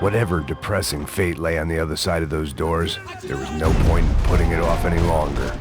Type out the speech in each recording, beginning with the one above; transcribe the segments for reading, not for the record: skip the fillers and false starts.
Whatever depressing fate lay on the other side of those doors, there was no point in putting it off any longer.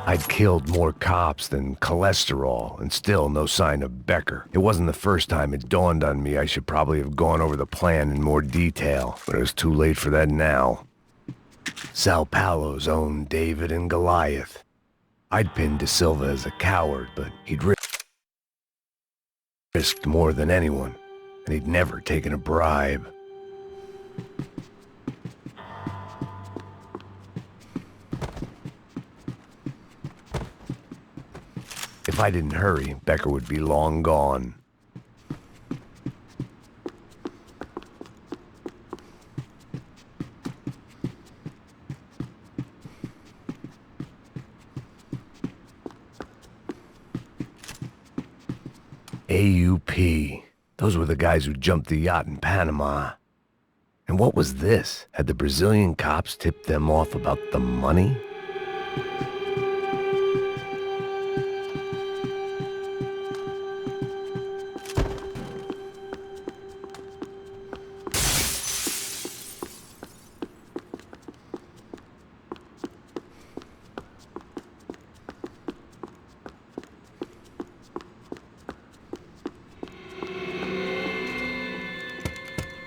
I'd killed more cops than cholesterol, and still no sign of Becker. It wasn't the first time it dawned on me I should probably have gone over the plan in more detail, but it was too late for that now. Sao Paulo's own David and Goliath. I'd pinned De Silva as a coward, but he'd risked more than anyone, and he'd never taken a bribe. If I didn't hurry, Becker would be long gone. AUP. Those were the guys who jumped the yacht in Panama. And what was this? Had the Brazilian cops tipped them off about the money?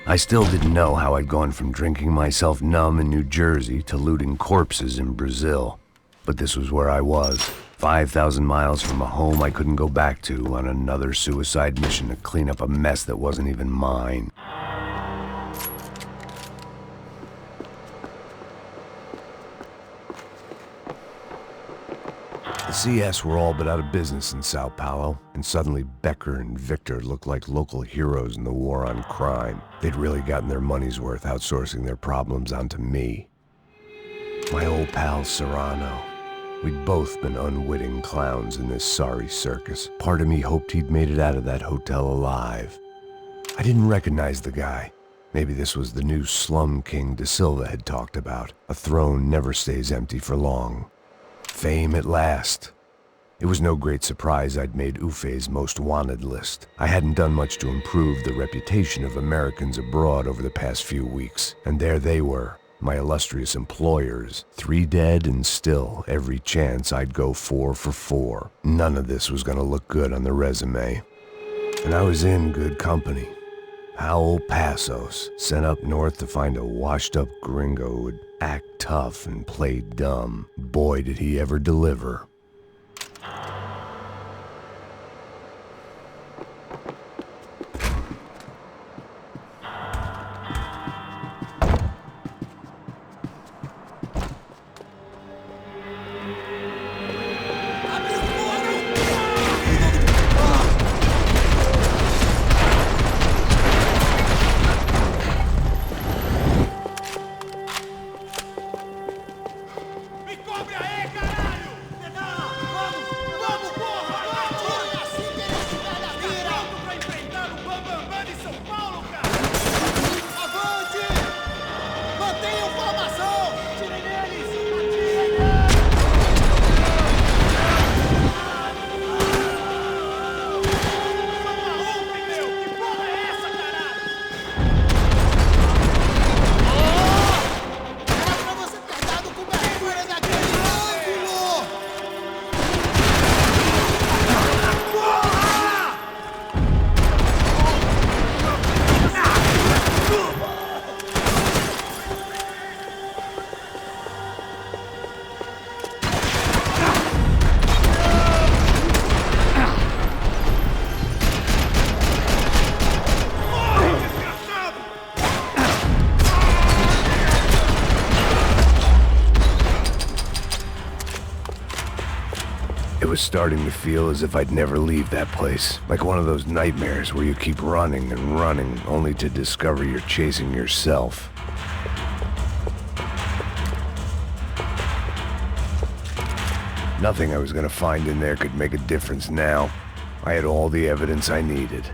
I still didn't know how I'd gone from drinking myself numb in New Jersey to looting corpses in Brazil. But this was where I was, 5,000 miles from a home I couldn't go back to, on another suicide mission to clean up a mess that wasn't even mine. The CS were all but out of business in Sao Paulo, and suddenly Becker and Victor looked like local heroes in the war on crime. They'd really gotten their money's worth outsourcing their problems onto me. My old pal Serrano. We'd both been unwitting clowns in this sorry circus. Part of me hoped he'd made it out of that hotel alive. I didn't recognize the guy. Maybe this was the new slum king De Silva had talked about. A throne never stays empty for long. Fame at last. It was no great surprise I'd made Ufe's most wanted list. I hadn't done much to improve the reputation of Americans abroad over the past few weeks, and there they were, my illustrious employers, 3 dead and still every chance I'd go 4 for 4. None of this was gonna look good on the resume. And I was in good company. Howell Passos, sent up north to find a washed-up gringo who would act tough and play dumb. Boy, did he ever deliver. was starting to feel as if I'd never leave that place. Like one of those nightmares where you keep running and running, only to discover you're chasing yourself. Nothing I was gonna find in there could make a difference now. I had all the evidence I needed.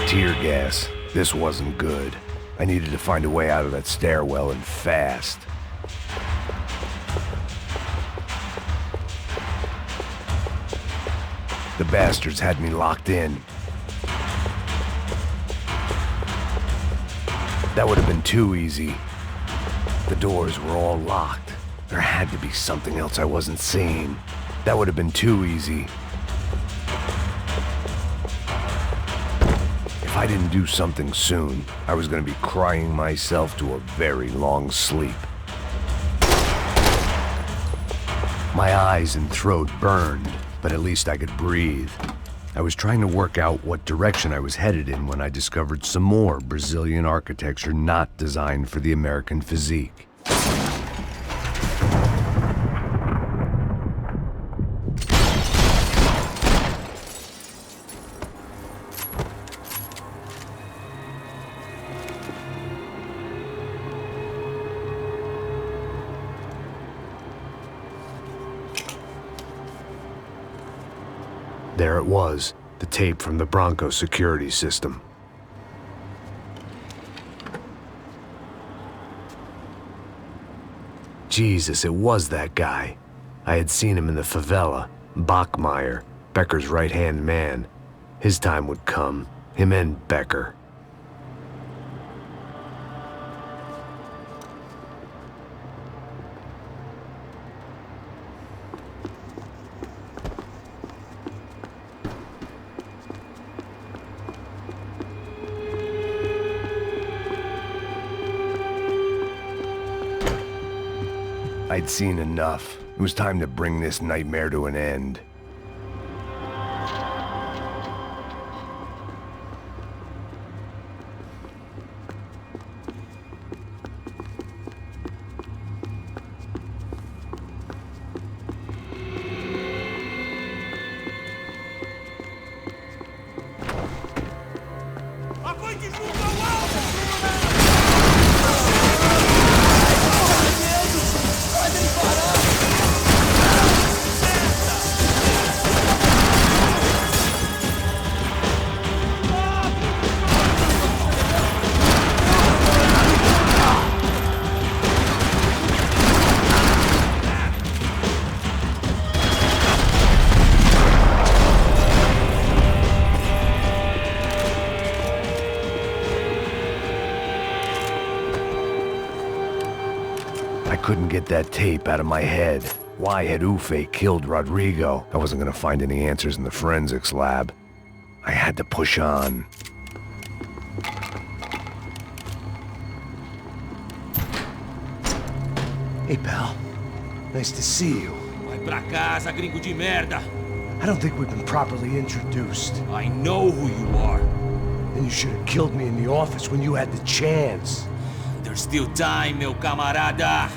Tear gas. This wasn't good. I needed to find a way out of that stairwell and fast. The bastards had me locked in. That would have been too easy. The doors were all locked. There had to be something else I wasn't seeing. That would have been too easy. If I didn't do something soon, I was going to be crying myself to a very long sleep. My eyes and throat burned, but at least I could breathe. I was trying to work out what direction I was headed in when I discovered some more Brazilian architecture not designed for the American physique. There it was, the tape from the Bronco security system. Jesus, it was that guy. I had seen him in the favela, Bachmeyer, Becker's right-hand man. His time would come, him and Becker. I'd seen enough. It was time to bring this nightmare to an end. Couldn't get that tape out of my head. Why had Ufe killed Rodrigo? I wasn't gonna find any answers in the forensics lab. I had to push on. Hey, pal. Nice to see you. Vai pra casa, gringo de merda! I don't think we've been properly introduced. I know who you are. Then you should have killed me in the office when you had the chance. There's still time, meu camarada!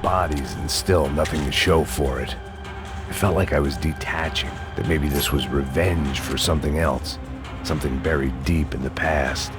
bodies and still nothing to show for it. It felt like I was detaching, that maybe this was revenge for something else, something buried deep in the past.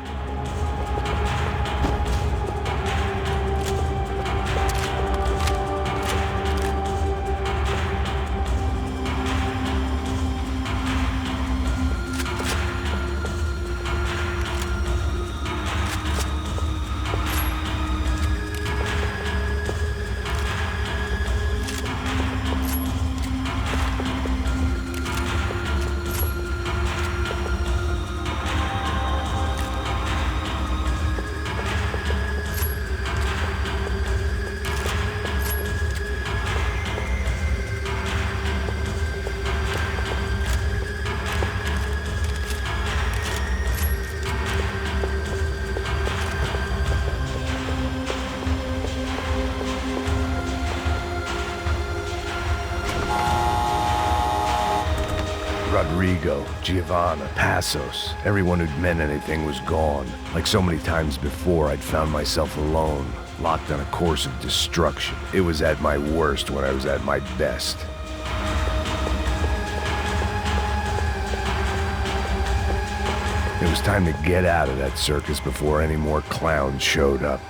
Rodrigo, Giovanna, Passos, everyone who'd meant anything was gone. Like so many times before, I'd found myself alone, locked on a course of destruction. It was at my worst when I was at my best. It was time to get out of that circus before any more clowns showed up.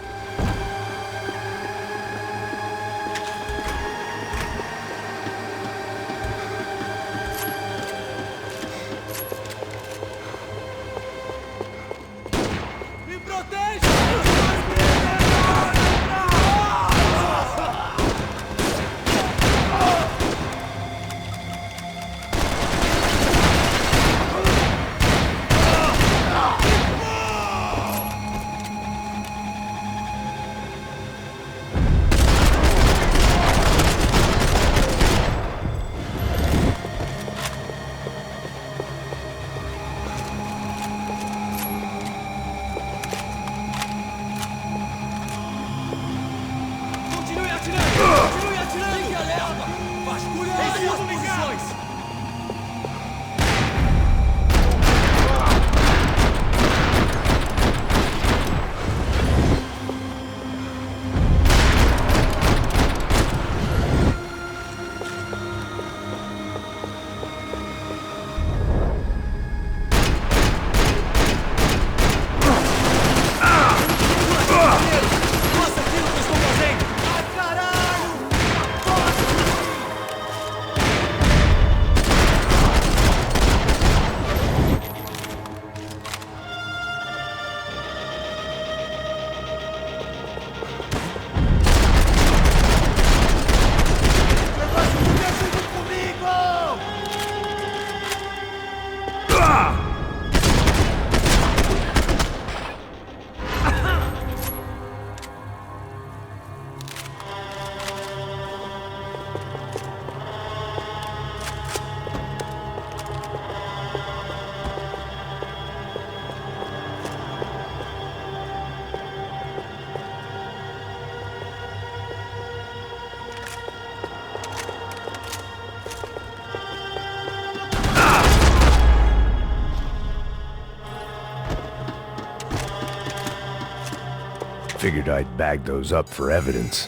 Figured I'd bag those up for evidence.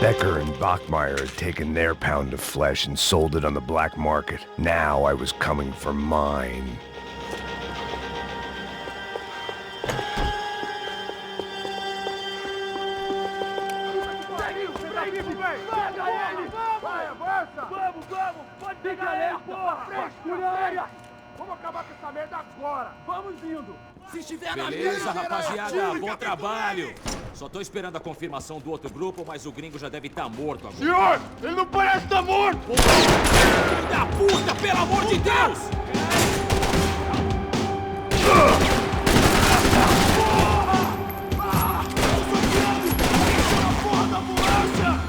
Becker and Bachmeyer had taken their pound of flesh and sold it on the black market. Now I was coming for mine. Vamos acabar com essa merda agora! Vamos indo! Se estiver na beleza, rapaziada, bom trabalho! Só tô esperando a confirmação do outro grupo, mas o gringo já deve estar morto agora. Senhor, ele não parece estar morto! Filho da puta, pelo amor de Deus! Porra da ambulância!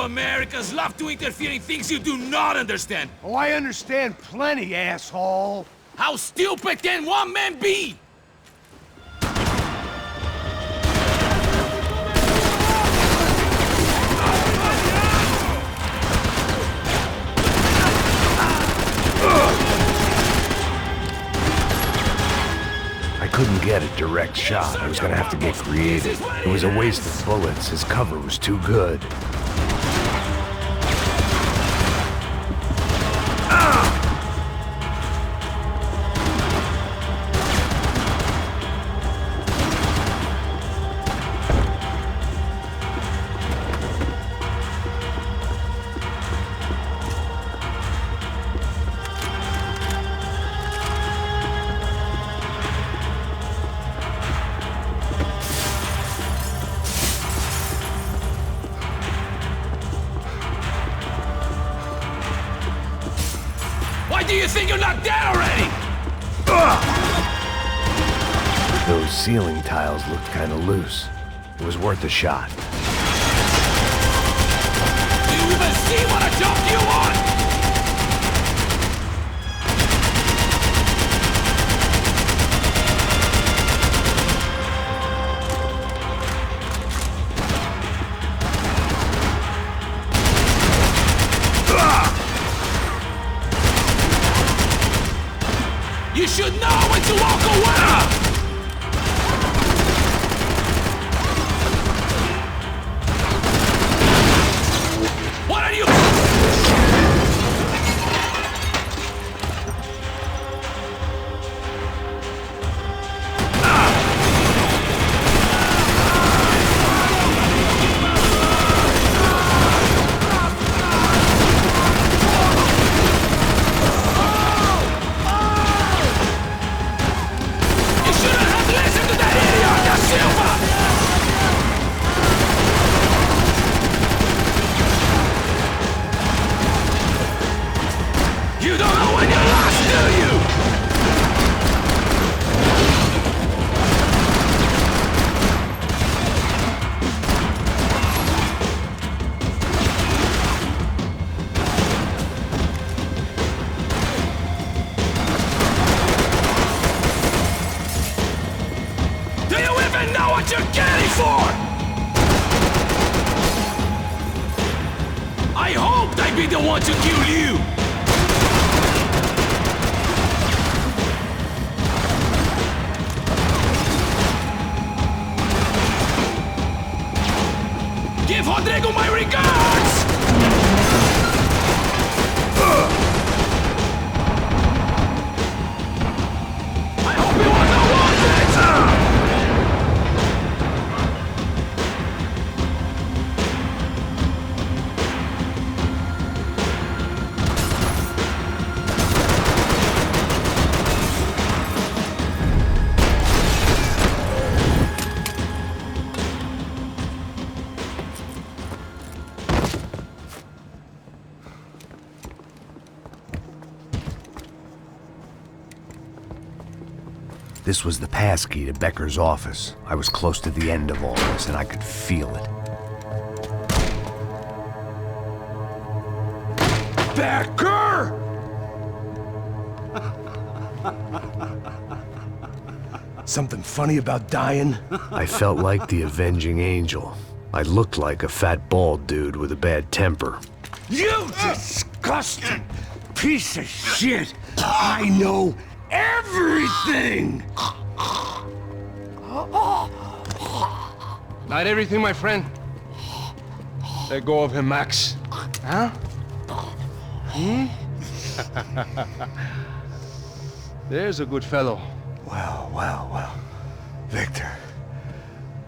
Americans love to interfere in things you do not understand. Oh, I understand plenty, asshole. How stupid can one man be? I couldn't get a direct shot. I was gonna have to get creative. It was a waste of bullets. His cover was too good. Why do you think you're not dead already? Those ceiling tiles looked kinda loose. It was worth a shot. Do you even see what I jumped you on? You should know when to walk away! What are you... You don't know when you're lost, do you? Do you even know what you're getting for? I hoped I'd be the one to kill you. This was the passkey to Becker's office. I was close to the end of all this, and I could feel it. Becker! Something funny about dying? I felt like the avenging angel. I looked like a fat bald dude with a bad temper. You disgusting piece of shit! I know everything! Not everything, my friend. Let go of him, Max. Huh? There's a good fellow. Well. Victor,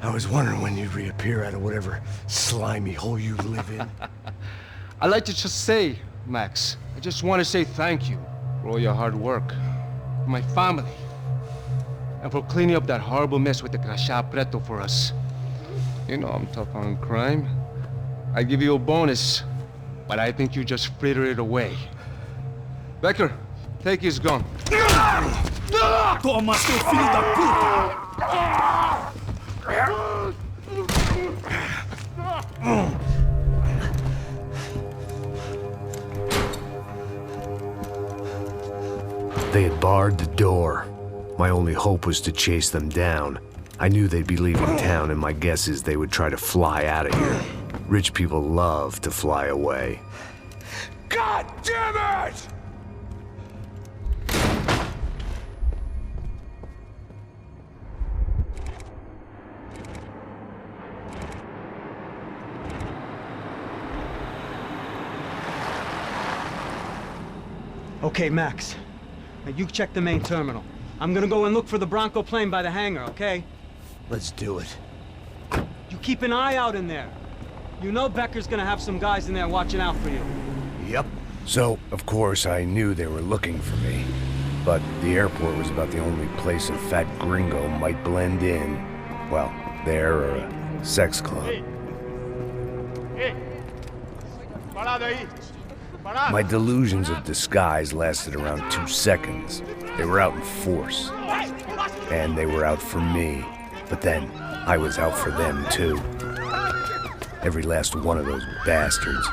I was wondering when you'd reappear out of whatever slimy hole you live in. I'd like to just say, Max, I just want to say thank you for all your hard work, for my family, and for cleaning up that horrible mess with the Crachá Preto for us. You know I'm tough on crime. I give you a bonus, but I think you just frittered it away. Becker, take his gun. Toma, seu filho da puta! They had barred the door. My only hope was to chase them down. I knew they'd be leaving town, and my guess is they would try to fly out of here. Rich people love to fly away. God damn it! Okay, Max. Now you check the main terminal. I'm gonna go and look for the Bronco plane by the hangar, okay? Let's do it. You keep an eye out in there. You know Becker's gonna have some guys in there watching out for you. Yep. So, of course, I knew they were looking for me. But the airport was about the only place a fat gringo might blend in. Well, there or a sex club. My delusions of disguise lasted around 2 seconds. They were out in force. And they were out for me. But then, I was out for them too. Every last one of those bastards.